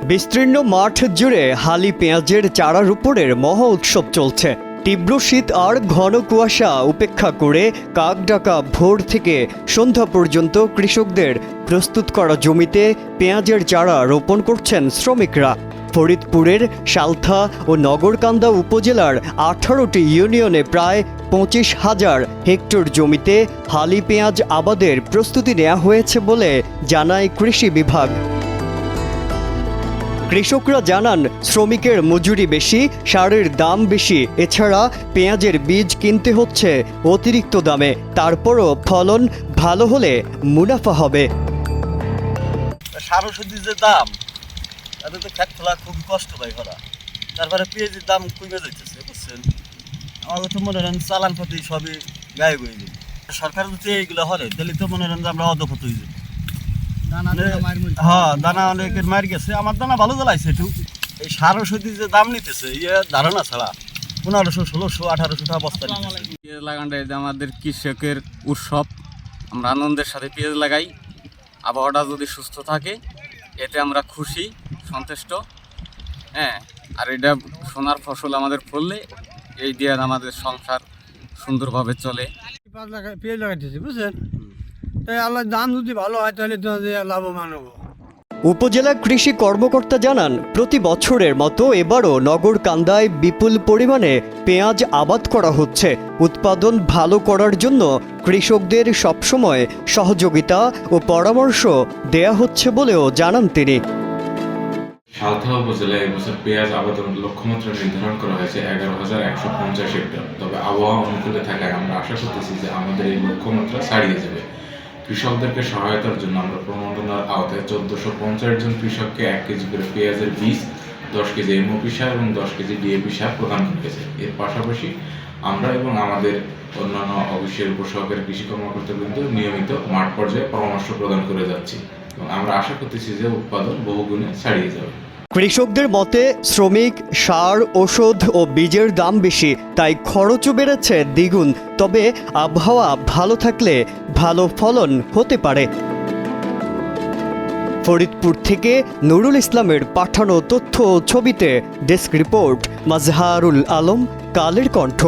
বিস্তীর্ণ মাঠ জুড়ে হালি পেঁয়াজের চারা রোপণের মহা উৎসব চলছে। তীব্র শীত আর ঘন কুয়াশা উপেক্ষা করে কাকডাকা ভোর থেকে সন্ধ্যা পর্যন্ত কৃষকদের প্রস্তুত করা জমিতে পেঁয়াজের চারা রোপণ করছেন শ্রমিকরা। ফরিদপুরের সালথা ও নগরকান্দা উপজেলার 18টি ইউনিয়নে প্রায় 25,000 হেক্টর জমিতে হালি পেঁয়াজ আবাদের প্রস্তুতি নেওয়া হয়েছে বলে জানায় কৃষি বিভাগ। কৃষকরা জানান, শ্রমিকের মজুরি বেশি, সারের দাম বেশি, এছাড়া পেঁয়াজের বীজ কিনতে হচ্ছে অতিরিক্ত দামে। তারপরও ফলন ভালো হলে মুনাফা হবে। সার ওষুধের যে দাম, তাদের তো খেত ফেলা খুব কষ্ট ভাই করা। তারপরে পেঁয়াজের দাম কমে যাইতেছে, বুঝছেন। আমাদের তো মনে হয় চালান পাতি সবই গায়েব হয়ে যায়। সরকার যদি এইগুলো হলে তাহলে তো মনে হয় যে আমরা অদফত হয়ে যাই। হ্যাঁ, দানা অনেকের মার গেছে। আমার দানা ভালো জ্বালাইছে একটু। এই সার ওষুধের যে দাম নিতেছে, ইয়ে ধারণা ছাড়া 1500, 1600, 1800 টাকা বস্তা নিতেছে। পেঁয়াজ লাগানোটা আমাদের কৃষকের উৎসব। আমরা আনন্দের সাথে পেঁয়াজ লাগাই। আবহাওয়াটা যদি সুস্থ থাকে এতে আমরা খুশি, সন্তুষ্ট। হ্যাঁ, আর এটা সোনার ফসল আমাদের ফললে এই দিয়ে আমাদের সংসার সুন্দরভাবে চলে। পেঁয়াজ লাগাইতেছি, বুঝছেন। তাই আল্লাহর দাম যদি ভালো হয় তাহলে তো লাভবান হবো। উপজেলা কৃষি কর্মকর্তা জানান, প্রতি বছরের মতো এবারও নগরকান্দায় বিপুল পরিমাণে পেঁয়াজ আবাদ করা হচ্ছে। উৎপাদন ভালো করার জন্য কৃষকদের সবসময় সহযোগিতা ও পরামর্শ দেয়া হচ্ছে বলেও জানান তিনি। সালথা উপজেলায় এবছর পেঁয়াজ আবাদের লক্ষ্যমাত্রা নির্ধারণ করা হয়েছে 11,150 হেক্টর। তবে আবহাওয়া অনুকূলে থাকায় আমরা আশা করতেছি যে আমাদের এই লক্ষ্যমাত্রা ছাড়িয়ে যাবে। কৃষকদেরকে সহায়তার জন্য আমরা প্রণোদনার আওতায় 1450 জন কৃষককে 1 কেজি করে পেঁয়াজের বীজ, 10 কেজি এমওপি সার এবং 10 কেজি ডিএপি সার প্রদান করেছে। এর পাশাপাশি আমরা এবং আমাদের অন্যান্য অফিসের উপসহকারী কৃষি কর্মকর্তাবৃন্দ নিয়মিত মাঠ পর্যায়ে পরামর্শ প্রদান করে যাচ্ছি এবং আমরা আশা করতেছি যে উৎপাদন বহুগুণে ছাড়িয়ে যাবে। কৃষকদের মতে, শ্রমিক, সার, ওষুধ ও বীজের দাম বেশি, তাই খরচও বেড়েছে দ্বিগুণ। তবে আবহাওয়া ভালো থাকলে ভালো ফলন হতে পারে। ফরিদপুর থেকে নুরুল ইসলামের পাঠানো তথ্য ও ছবিতে ডেস্ক রিপোর্ট, মাজহারুল আলম, কালের কণ্ঠ।